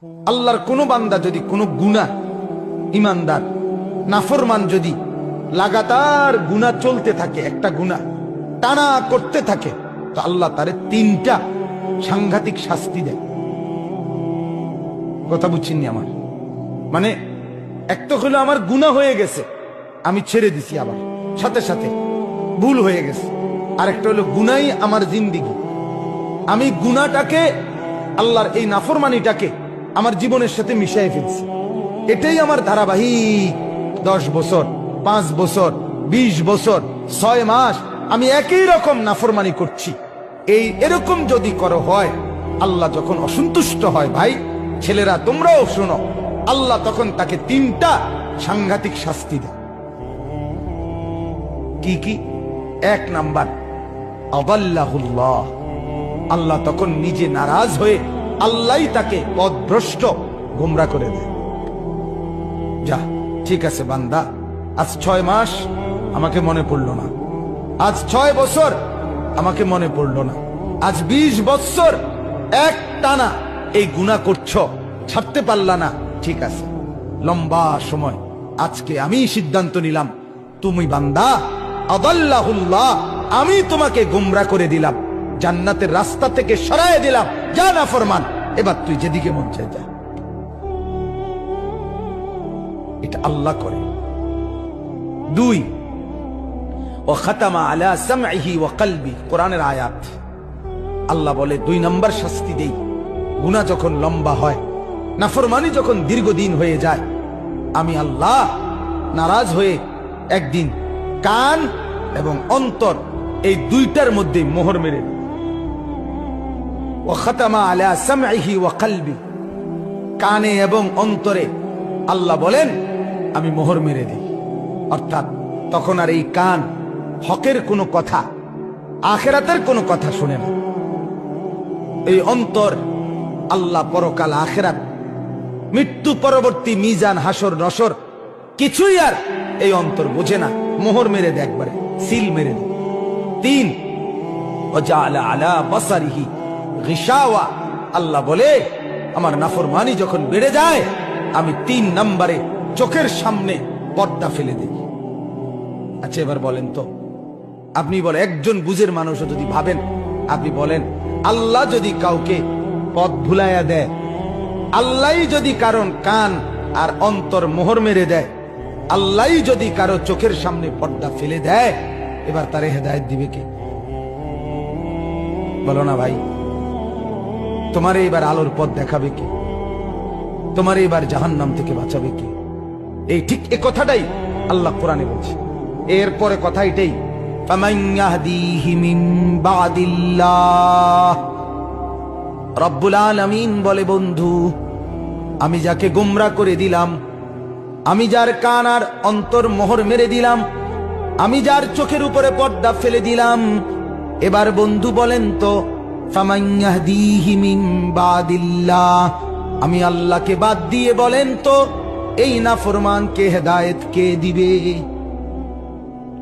আল্লাহর কোন বান্দা যদি কোনো গুনাহ, ইমানদার নাফরমান যদি লাগাতার গুনাহ চলতে থাকে, একটা গুনাহ টানা করতে থাকে, তো আল্লাহ তারে 3টা সাংঘাতিক শাস্তি দেয়। কথা বুঝছেননি আমার? মানে একটা হলো আমার গুনাহ হয়ে গেছে, আমি ছেড়ে দিছি, আবার সাথে সাথে ভুল হয়ে গেছে। আরেকটা হলো গুনাহই আমার জিন্দেগি, আমি গুনাহটাকে, আল্লাহর এই নাফরমানিটাকে আমার জীবনের সাথে মিশিয়ে ফেলছি। এটাই আমার ধারাবাহিক 10 বছর, 5 বছর, 20 বছর, 6 মাস আমি একই রকম নাফরমানি করছি। এরকম যদি করো হয়, আল্লাহ যখন অসন্তুষ্ট হয়, ভাই ছেলেরা তোমরাও শোনো, আল্লাহ তখন তাকে 3টা সাংঘাতিক শাস্তি দেয়। কি কি? 1 নাম্বার, আদাল্লাহুল্লাহ, আল্লাহ তখন নিজে নারাজ হয়ে আল্লাহই তাকে পথভ্রষ্ট, গোমরা করে দেয়। যা, ঠিক আছে বান্দা, আজ 6 মাস আমাকে মনে পড়লো না, আজ 6 বছর আমাকে মনে পড়লো না, আজ 20 বছর এক টানা এই গুনাহ করছো, ছাড়তে পারলা না, ঠিক আছে, লম্বা সময় আজকে আমি সিদ্ধান্ত নিলাম, তুমি বান্দা, আদাল্লাহুল্লাহ, আমি তোমাকে গোমরা করে দিলাম, জান্নাতের রাস্তা থেকে সরায় দিলাম, যা নাফরমান, এবার তুই যেদিকে মন চায় যা। এটা আল্লাহ করে। 2, ও খাতামা আলা সামঈহি ওয়া কলবি, কোরআনের আয়াত। আল্লাহ বলে 2 নাম্বার শাস্তি দেই, গুনাহ যখন লম্বা হয়, নাফরমানি যখন দীর্ঘদিন হয়ে যায়, আমি আল্লাহ নারাজ হয়ে একদিন কান এবং অন্তর, এই 2টার মধ্যে মোহর মেরে, ও খাতামা আলা সামঈহি ওয়া কলবি, কানে এবং অন্তরে আল্লাহ বলেন আমি মোহর মেরে দিই। অর্থাৎ তখন আর এই কান হকের কোনো কথা, আখিরাতের কোনো কথা শুনে না। এই অন্তর আল্লাহ, পরকাল, আখিরাত, মৃত্যু পরবর্তী মিজান, হাসর নসর কিছুই আর এই অন্তর বোঝে না, মোহর মেরে দেয়, একবারে সিল মেরে দেয়। 3, ওয়াজআলা আলা বাসারিহি গিশাওয়া, আল্লাহ বলে আমার নাফরমানি যখন বেড়ে যায়, আমি 3 নম্বরে চোখের সামনে পর্দা ফেলে দিই। আচ্ছা এবার বলেন তো, আপনি বলেন, একজন বুঝের মানুষও যদি ভাবেন, আপনি বলেন, আল্লাহ যদি কাউকে পথ ভুলাইয়া দেয়, আল্লাহ যদি কারণ কান আর অন্তর মোহর মেরে দেয়, আল্লাহ যদি কারো চোখের সামনে পর্দা ফেলে দেয়, এবার তারে হেদায়েত দিবে কে? বলো না ভাই, তোমার এবার আলোর পথ দেখাবে কে? তোমার এবার জাহান্নাম থেকে বাঁচাবে কে? এই ঠিক এই কথাটাই আল্লাহ কোরআনে বলছে। এরপরে কথা এটাই, ফামান ইয়াহদিহি মিন বাদিল্লাহ, রব্বুল আলামিন বলে, বন্ধু আমি যাকে গোমরা করে দিলাম, আমি যার কান আর অন্তর মোহর মেরে দিলাম, আমি যার চোখের উপরে পর্দা ফেলে দিলাম, এবার বন্ধু বলেন তো, ফামান ইয়াহদিহি মিন বাদিল্লাহ, আমি আল্লাহকে বাদ দিয়ে বলেন তো এই নাফরমানকে হেদায়েত কে দিবে?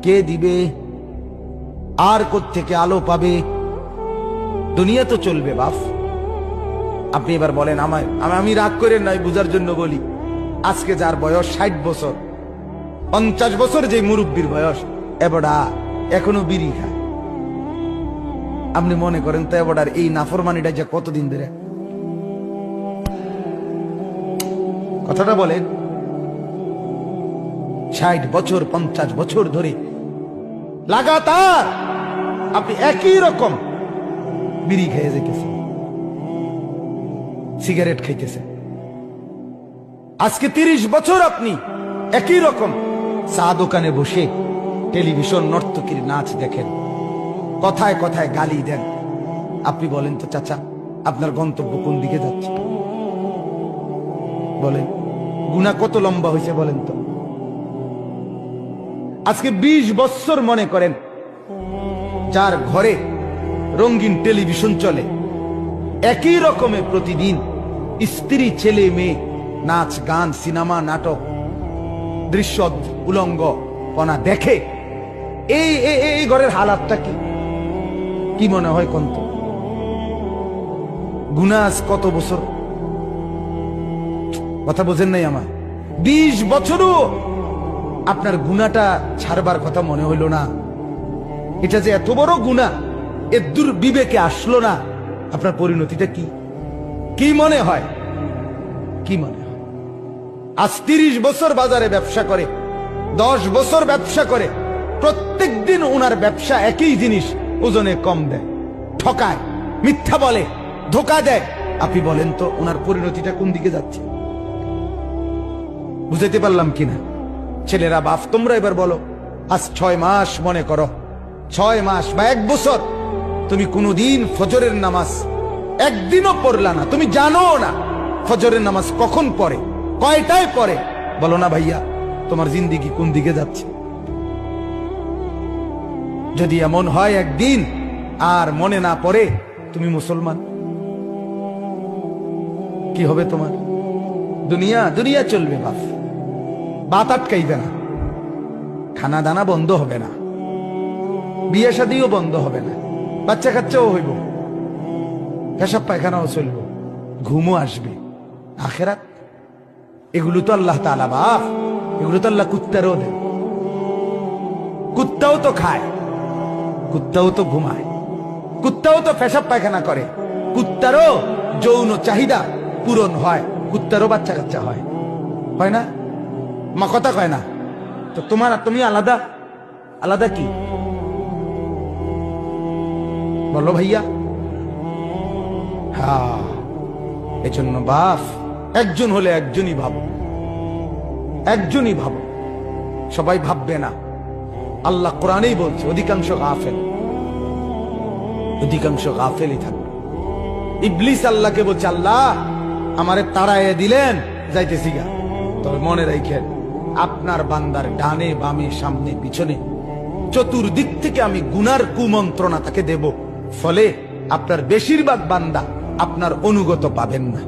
কে দিবে? আর কোত্থেকে আলো পাবে? দুনিয়া তো চলবে বাপ। আপনি এবার বলেন, আমি রাগ করে নাই, বুঝার জন্য বলি, আজকে যার বয়স 60 বছর, 50 বছর যে মুরব্বীর বয়স, এবড়া এখনো বিড়ি খায়, আপনি মনে করেন তো এবড়ার এই নাফরমানিটা যে কতদিন ধরে? কথাটা বলেন, 60 বছর 50 বছর ধরে লাগাতার আপনি একই রকম বিড়ি খেয়ে যেতেছেন, সিগারেট খাইতেছেন। আজকে 30 বছর আপনি একই রকম চা দোকানে বসে টেলিভিশন নর্তকীর নাচ দেখেন, কথায় কথায় গালি দেন। আপনি বলেন তো চাচা, আপনার গন্তব্য কোন দিকে যাচ্ছে? বলেন, গুনাহ কত লম্বা হয়েছে বলেন তো? আজকে 20 বছর মনে করেন যার ঘরে রঙিন টেলিভিশন চলে, একই রকমে প্রতিদিন স্ত্রী, ছেলে, মেয়ে, নাচ, গান, সিনেমা, নাটক, দৃশ্য উলঙ্গ পনা দেখে, এই ঘরের হালাতটা কি মনে হয়? কত গুনাহ কত বছর কথা বোঝেন নাই আমার? 20 বছরও আপনার গুনাহটা ছাড়বার কথা মনে হইল না। এটা যে এত বড় গুনাহ, এর দূর বিবেকে আসলো না। আপনার পরিণতিটা কি? কি মনে হয়? কি মনে হয়? আজ 30 বছর বাজারে ব্যবসা করে, 10 বছর ব্যবসা করে, প্রত্যেক দিন ওনার ব্যবসা একই জিনিস ওজনে কম দেয়, ঠকায়, মিথ্যা বলে, ধোকা দেয়। আপনি বলেন তো ওনার পরিণতিটা কোন দিকে যাচ্ছে? বুঝাইতে পারলাম কিনা? ছেলেরা, বাপ, তোমরা এবার বলো, আজ 6 মাস মনে করো, 6 মাস বা 1 বছর তুমি কোনদিন ফজরের নামাজ একদিনও পড়লা না, তুমি জানো না ফজরের নামাজ কখন পড়ে, কয়টায় পড়ে। বলো না ভাইয়া, তোমার জিন্দেগি কোন দিকে যাচ্ছে? যদি এমন হয় একদিন আর মনে না পড়ে তুমি মুসলমান, কি হবে তোমার? দুনিয়া দুনিয়া চলবে, বাপ, বাত আটকাইবে না, খানা দানা বন্ধ হবে না, বিয়ে শাদিও বন্ধ হবে না, বাচ্চা কাচ্চাও হইব, পেশাব পায়খানাও চলব, ঘুমও আসবে। আখেরাত এগুলো তো আল্লাহ তাআলা, বাপ, এগুলো তো আল্লাহ কুত্তারও দেন। কুত্তাও তো খায়, কুত্তাও তো ঘুমায়, কুত্তাও তো পেশাব পায়খানা করে, কুত্তারও যৌন চাহিদা পূরণ হয়, কুত্তারও বাচ্চা কাচ্চা হয়, হয় না? মা কথা কয় না তো? তোমার আর তুমি আলাদা? আলাদা কি বলো ভাইয়া? হ্যাঁ, এজন্য বাপ, একজন হলে একজনই ভাবো, একজনই ভাবো, সবাই ভাববে না। আল্লাহ কোরআনেই বলছে অধিকাংশ গাফেল, অধিকাংশ গাফেলই থাকবে। ইবলিস আল্লাহকে বলছে, আল্লাহ আমারে তাড়াইয়া দিলেন, যাইতেছি গা, তবে মনে রাখেন আপনার বান্দার ডানে বামে সামনে পিছনে চতুর্দিক থেকে আমি গুনার কুমন্ত্রণা তাকে দেব, ফলে আপনার বেশিরভাগ বান্দা আপনার অনুগত পাবেন না।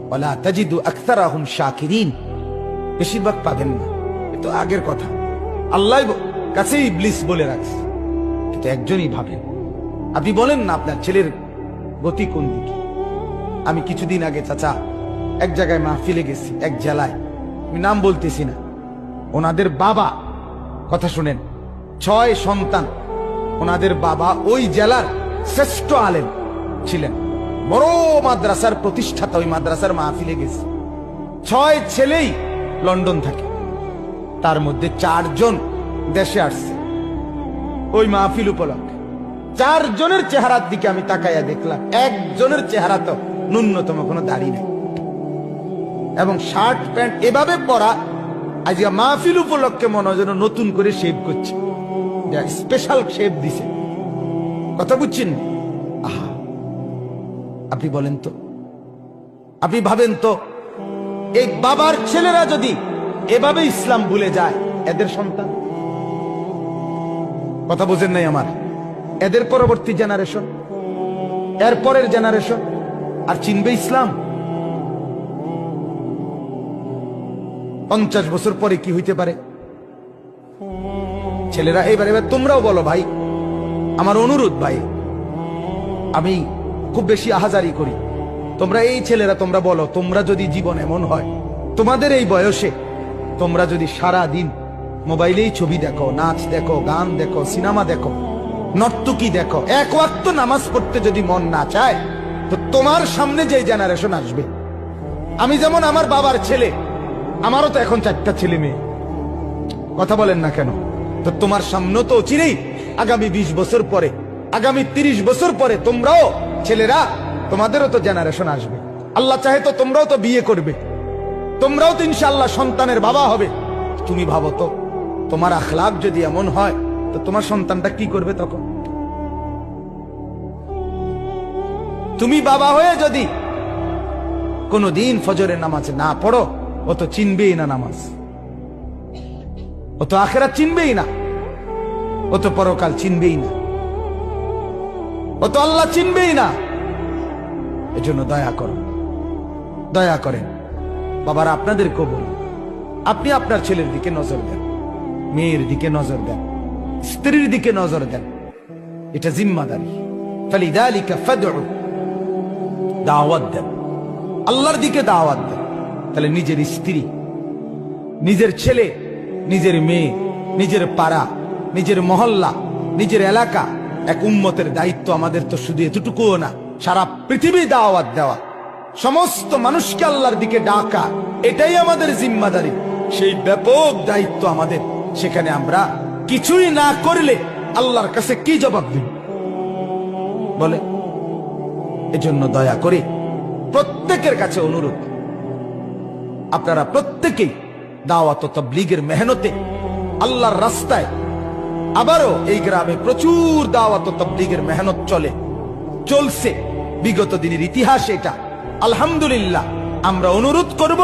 ওয়ালা তাজিদু আকসারাহুম শাকিরিন, বেশিরভাগ পাবেন না। এ তো আগের কথা, আল্লাহ কাছে ইবলিস বলে রাখছে। কিন্তু একজনই ভাবেন। আপনি বলেন না আপনার ছেলের গতি কোন দিকে? আমি কিছুদিন আগে চাচা এক জায়গায় মাহফিলে গেছি, এক জেলায়, আমি নাম বলতেছি না। ওনাদের বাবা, কথা শুনেন, 6 সন্তান, ওনাদের বাবা ওই জেলার শ্রেষ্ঠ আলেম ছিলেন, বড় মাদ্রাসার প্রতিষ্ঠাতা। ওই মাদ্রাসার মাহফিলে গেছি, 6 ছেলেই লন্ডন থাকে, তার মধ্যে 4 জন দেশে আসছে ওই মাহফিল উপলক্ষে। 4 জনের চেহারার দিকে আমি তাকাইয়া দেখলাম, একজনের চেহারা তো ন্যূনতম কোনো দাড়ি নেই, এবং শার্ট প্যান্ট এভাবে পরা, আজ মাহফিল উপলক্ষে মনে হয় যেন নতুন করে শেভ করছে, স্পেশাল শেভ দিছে। কথা বুঝছেন? আহা, আপনি বলেন তো, আপনি ভাবেন তো, এই বাবার ছেলেরা যদি এভাবে ইসলাম ভুলে যায়, এদের সন্তান, কথা বোঝেন নাই আমার, এদের পরবর্তী জেনারেশন, এর পরের জেনারেশন আর চিনবে ইসলাম? 50 বছর পরে কি হইতে পারে? ছেলেরা এবার তোমরাও বলো ভাই, আমার অনুরোধ ভাই, আমি খুব বেশি আহাজারি করি, তোমরা এই ছেলেরা তোমরা বলো, তোমরা যদি জীবন এমন হয় তোমাদের এই বয়সে তোমরা যদি সারা দিন মোবাইলেই ছবি দেখো, নাচ দেখো, গান দেখো, সিনেমা দেখো, নর্তকী দেখো, এক ওয়াক্ত নামাজ পড়তে যদি মন না চায়, তো তোমার সামনে যে জেনারেশন আসবে, আমি যেমন আমার বাবার ছেলে, আমারও তো এখন 4টা ছেলে মেয়ে, কথা বলেন না কেন? তো তোমার সামনে তো চিনেই আগামী 20 বছর পরে, আগামী 30 বছর পরে তোমরাও ছেলেরা, তোমাদেরও তো জেনারেশন আসবে। আল্লাহ চাহে তো তোমরাও তো বিয়ে করবে, তোমরাও তো ইনশাআল্লাহ সন্তানের বাবা হবে। তুমি ভাবো তো, তোমার আখলাক যদি এমন হয়, তো তোমার সন্তানটা কি করবে তখন? তুমি বাবা হয়ে যদি কোনদিন ফজরের নামাজ না পড়ো, ও তো চিনবেই না নামাজ, ও তো আখেরাত চিনবেই না, ও তো পরকাল চিনবেই না, ও তো আল্লাহ চিনবেই না। এজন্য দয়া করো, দয়া করেন বাবারা, আপনাদেরকেও বলুন, আপনি আপনার ছেলের দিকে নজর দেন, মেয়ের দিকে নজর দেন, স্ত্রীর দিকে নজর দেন, এটা জিম্মাদারি। ফালিযালিকা ফাদউ, দাওয়াত দেন, আল্লাহর দিকে দাওয়াত দেন, তাহলে নিজের স্ত্রী, নিজের ছেলে, নিজের মেয়ে, নিজের পাড়া, নিজের মহল্লা, নিজের এলাকা, এক উম্মতের দায়িত্ব আমাদের তো শুধু এতটুকুও না, সারা পৃথিবী দাওয়াত দেওয়া, সমস্ত মানুষকে আল্লাহর দিকে ডাকা, এটাই আমাদের জিম্মাদারি। সেই ব্যাপক দায়িত্ব আমাদের, সেখানে আমরা কিছুই না করলে আল্লাহর কাছে কি জবাব দিব বলে? এজন্য দয়া করে প্রত্যেকের কাছে অনুরোধ, আপনারা প্রত্যেকেই দাওয়াত ও তাবলীগের মেহনতে আল্লাহর রাস্তায়, আবারও এই গ্রামে প্রচুর দাওয়াত ও তাবলীগের মেহনত চলছে, বিগত দিনের ইতিহাস এটা। আলহামদুলিল্লাহ, আমরা অনুরোধ করব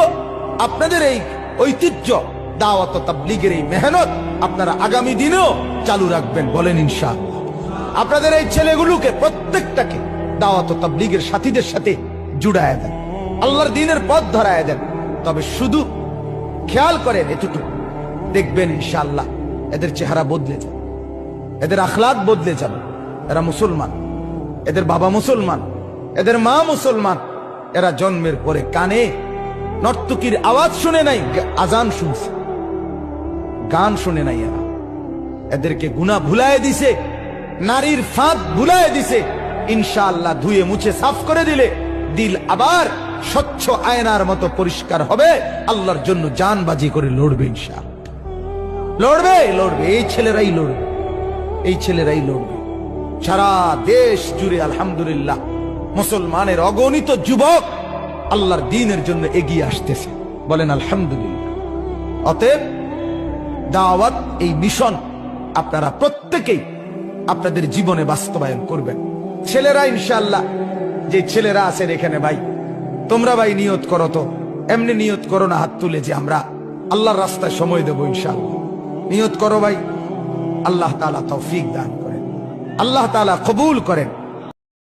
আপনাদের এই ঐতিহ্য দাওয়াত ও তাবলীগের এই মেহনত আপনারা আগামী দিনেও চালু রাখবেন, বলেন ইনশাআল্লাহ। আপনাদের এই ছেলেগুলোকে প্রত্যেকটাকে দাওয়াত ও তাবলীগের সাথীদের সাথে জুড়ায় দেন, আল্লাহর দ্বীনের পথ ধরায় দেন। তবে শুধু খেয়াল করেন এতটুকু, দেখবেন ইনশাআল্লাহ এদের চেহারা বদলে যাবে, এদের আখলাক বদলে যাবে। এরা মুসলমান, এদের বাবা মুসলমান, এদের মা মুসলমান। এরা জন্মের পরে কানে নর্তকীর আওয়াজ শুনে নাই, আজান শুনছে, গান শুনে নাই। এদেরকে গুনাহ ভুলায় দিছে, নারীর ফাঁদ ভুলায় দিছে। ইনশাআল্লাহ ধুয়ে মুছে সাফ করে দিলে দিল আবার স্বচ্ছ আয়নার মতো পরিষ্কার হবে, আল্লাহর জন্য জান বাজি করে লড়বে ইনশাআল্লাহ। লড়বে, এই ছেলেরাই লড়বে, এই ছেলেরাই লড়বে। সারা দেশ জুড়ে আলহামদুলিল্লাহ মুসলমানের অগণিত যুবক আল্লাহর দ্বীনের জন্য এগিয়ে আসতেছে, বলেন আলহামদুলিল্লাহ। অতএব দাওয়াত, এই মিশন আপনারা প্রত্যেকেই আপনাদের জীবনে বাস্তবায়ন করবেন। ছেলেরা ইনশাআল্লাহ, যে ছেলেরা আছেন এখানে, ভাই তোমরা ভাই নিয়ত করো, তো এমনি নিয়ত করো না হাত তুলে যে আমরা আল্লাহর রাস্তায় সময় দেবো ইনশাআল্লাহ। নিয়ত করো ভাই, আল্লাহ তাআলা তৌফিক দান করেন, আল্লাহ তাআলা কবুল করেন।